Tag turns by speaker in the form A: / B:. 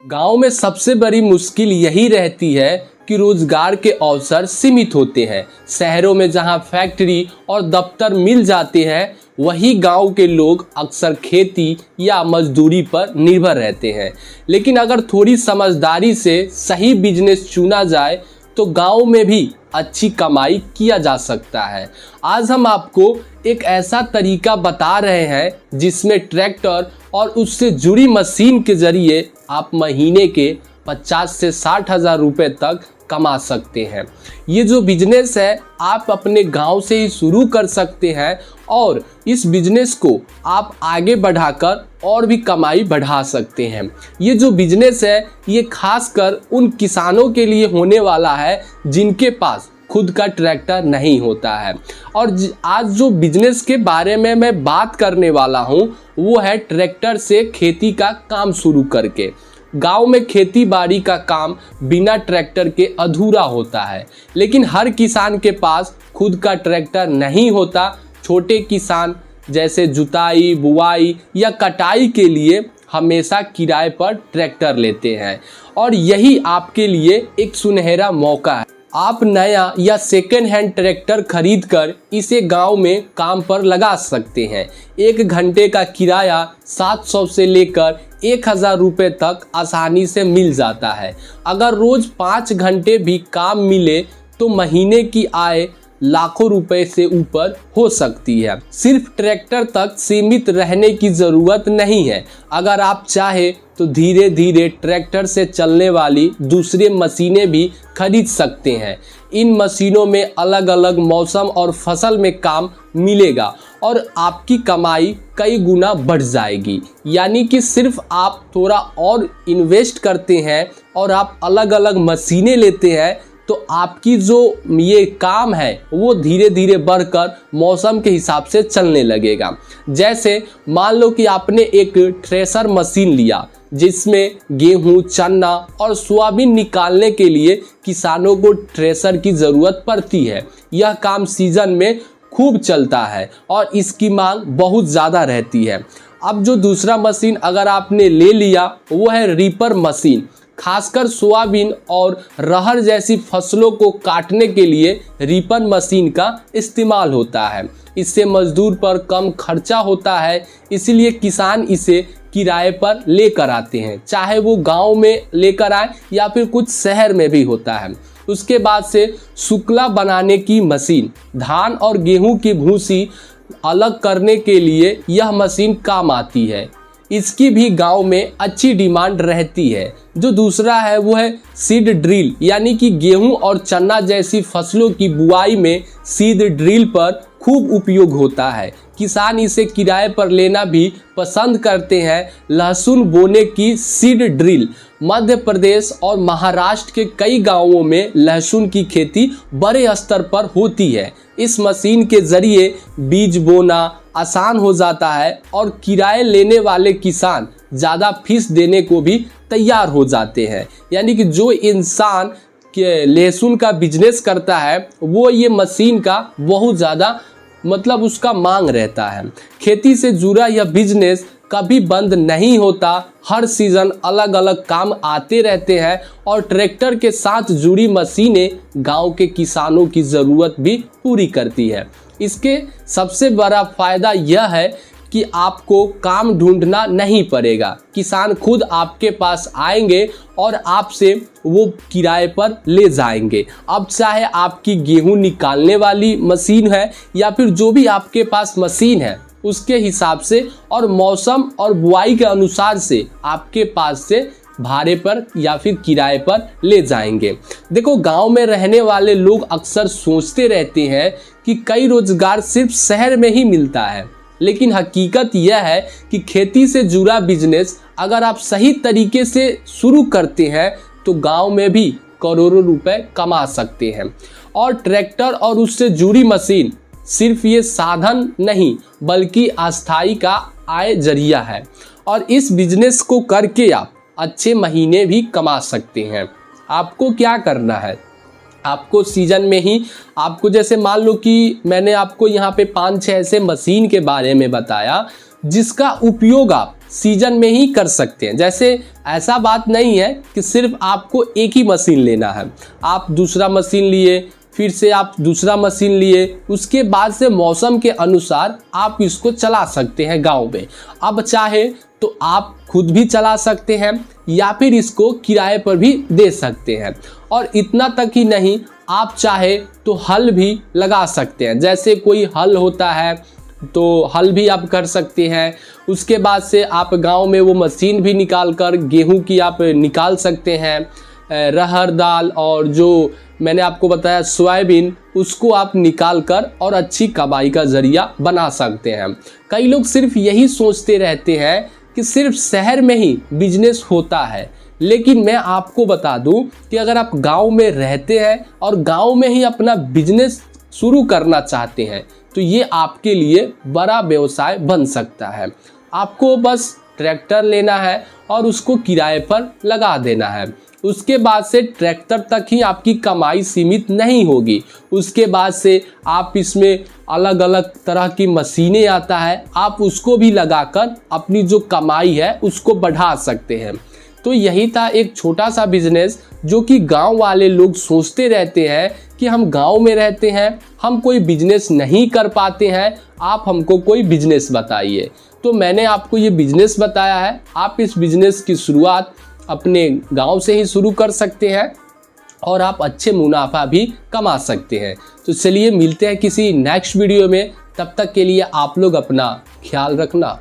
A: गांव में सबसे बड़ी मुश्किल यही रहती है कि रोजगार के अवसर सीमित होते हैं। शहरों में जहां फैक्ट्री और दफ्तर मिल जाते हैं, वही गांव के लोग अक्सर खेती या मजदूरी पर निर्भर रहते हैं। लेकिन अगर थोड़ी समझदारी से सही बिजनेस चुना जाए तो गांव में भी अच्छी कमाई किया जा सकता है। आज हम आपको एक ऐसा तरीका बता रहे हैं जिसमें ट्रैक्टर और उससे जुड़ी मशीन के जरिए आप महीने के 50 से 60 हज़ार रुपये तक कमा सकते हैं। ये जो बिजनेस है आप अपने गांव से ही शुरू कर सकते हैं और इस बिजनेस को आप आगे बढ़ाकर और भी कमाई बढ़ा सकते हैं। ये जो बिजनेस है ये खासकर उन किसानों के लिए होने वाला है जिनके पास खुद का ट्रैक्टर नहीं होता है। और आज जो बिजनेस के बारे में मैं बात करने वाला हूँ वो है ट्रैक्टर से खेती का काम शुरू करके। गांव में खेती बाड़ी का काम बिना ट्रैक्टर के अधूरा होता है, लेकिन हर किसान के पास खुद का ट्रैक्टर नहीं होता। छोटे किसान जैसे जुताई, बुआई या कटाई के लिए हमेशा किराए पर ट्रैक्टर लेते हैं और यही आपके लिए एक सुनहरा मौका है। आप नया या सेकेंड हैंड ट्रैक्टर खरीदकर इसे गांव में काम पर लगा सकते हैं। 1 घंटे का किराया 700 से लेकर 1000 रुपये तक आसानी से मिल जाता है। अगर रोज 5 घंटे भी काम मिले तो महीने की आय लाखों रुपए से ऊपर हो सकती है। सिर्फ ट्रैक्टर तक सीमित रहने की ज़रूरत नहीं है। अगर आप चाहे तो धीरे धीरे ट्रैक्टर से चलने वाली दूसरी मशीनें भी खरीद सकते हैं। इन मशीनों में अलग अलग मौसम और फसल में काम मिलेगा और आपकी कमाई कई गुना बढ़ जाएगी। यानी कि सिर्फ आप थोड़ा और इन्वेस्ट करते हैं और आप अलग अलग मशीनें लेते हैं तो आपकी जो ये काम है वो धीरे धीरे बढ़कर मौसम के हिसाब से चलने लगेगा। जैसे मान लो कि आपने एक थ्रेशर मशीन लिया जिसमें गेहूं, चना और सोयाबीन निकालने के लिए किसानों को थ्रेशर की ज़रूरत पड़ती है। यह काम सीजन में खूब चलता है और इसकी मांग बहुत ज़्यादा रहती है। अब जो दूसरा मशीन अगर आपने ले लिया वो है रीपर मशीन। खासकर सोयाबीन और रहर जैसी फसलों को काटने के लिए रीपर मशीन का इस्तेमाल होता है। इससे मजदूर पर कम खर्चा होता है, इसलिए किसान इसे किराए पर लेकर आते हैं, चाहे वो गांव में लेकर आए या फिर कुछ शहर में भी होता है। उसके बाद से सुकला बनाने की मशीन, धान और गेहूं की भूसी अलग करने के लिए यह मशीन काम आती है। इसकी भी गांव में अच्छी डिमांड रहती है। जो दूसरा है वो है सीड ड्रिल, यानी कि गेहूं और चना जैसी फसलों की बुआई में सीड ड्रिल पर खूब उपयोग होता है। किसान इसे किराए पर लेना भी पसंद करते हैं। लहसुन बोने की सीड ड्रिल, मध्य प्रदेश और महाराष्ट्र के कई गांवों में लहसुन की खेती बड़े स्तर पर होती है। इस मशीन के जरिए बीज बोना आसान हो जाता है और किराए लेने वाले किसान ज़्यादा फीस देने को भी तैयार हो जाते हैं। यानी कि जो इंसान के लहसुन का बिजनेस करता है वो ये मशीन का बहुत ज़्यादा उसका मांग रहता है। खेती से जुड़ा यह बिजनेस कभी बंद नहीं होता। हर सीज़न अलग अलग काम आते रहते हैं और ट्रैक्टर के साथ जुड़ी मशीनें गांव के किसानों की ज़रूरत भी पूरी करती है। इसके सबसे बड़ा फ़ायदा यह है कि आपको काम ढूंढना नहीं पड़ेगा। किसान खुद आपके पास आएंगे और आपसे वो किराए पर ले जाएंगे। अब चाहे आपकी गेहूं निकालने वाली मशीन है या फिर जो भी आपके पास मशीन है उसके हिसाब से और मौसम और बुआई के अनुसार से आपके पास से भाड़े पर या फिर किराए पर ले जाएंगे। देखो, गांव में रहने वाले लोग अक्सर सोचते रहते हैं कि कई रोजगार सिर्फ शहर में ही मिलता है, लेकिन हकीकत यह है कि खेती से जुड़ा बिजनेस अगर आप सही तरीके से शुरू करते हैं तो गांव में भी करोड़ों रुपए कमा सकते हैं। और ट्रैक्टर और उससे जुड़ी मशीन सिर्फ ये साधन नहीं बल्कि अस्थाई का आय जरिया है और इस बिजनेस को करके आप अच्छे महीने भी कमा सकते हैं। आपको क्या करना है, आपको सीजन में ही आपको जैसे मान लो कि मैंने आपको यहाँ पे 5-6 ऐसे मशीन के बारे में बताया जिसका उपयोग आप सीजन में ही कर सकते हैं। जैसे ऐसा बात नहीं है कि सिर्फ आपको एक ही मशीन लेना है, आप दूसरा मशीन लिए, फिर से आप दूसरा मशीन लिए, उसके बाद से मौसम के अनुसार आप इसको चला सकते हैं गांव में। अब चाहे तो आप खुद भी चला सकते हैं या फिर इसको किराए पर भी दे सकते हैं। और इतना तक ही नहीं, आप चाहे तो हल भी लगा सकते हैं। जैसे कोई हल होता है तो हल भी आप कर सकते हैं। उसके बाद से आप गांव में वो मशीन भी निकाल कर गेहूं की आप निकाल सकते हैं, रहर दाल और जो मैंने आपको बताया सोयाबीन, उसको आप निकाल कर और अच्छी कमाई का जरिया बना सकते हैं। कई लोग सिर्फ यही सोचते रहते हैं कि सिर्फ शहर में ही बिजनेस होता है, लेकिन मैं आपको बता दूं कि अगर आप गांव में रहते हैं और गांव में ही अपना बिजनेस शुरू करना चाहते हैं तो ये आपके लिए बड़ा व्यवसाय बन सकता है। आपको बस ट्रैक्टर लेना है और उसको किराए पर लगा देना है। उसके बाद से ट्रैक्टर तक ही आपकी कमाई सीमित नहीं होगी। उसके बाद से आप इसमें अलग अलग तरह की मशीनें आता है, आप उसको भी लगाकर अपनी जो कमाई है उसको बढ़ा सकते हैं। तो यही था एक छोटा सा बिजनेस जो कि गांव वाले लोग सोचते रहते हैं कि हम गांव में रहते हैं, हम कोई बिजनेस नहीं कर पाते हैं, आप हमको कोई बिजनेस बताइए। तो मैंने आपको ये बिजनेस बताया है। आप इस बिजनेस की शुरुआत अपने गांव से ही शुरू कर सकते हैं और आप अच्छे मुनाफा भी कमा सकते हैं। तो चलिए मिलते हैं किसी नेक्स्ट वीडियो में, तब तक के लिए आप लोग अपना ख्याल रखना।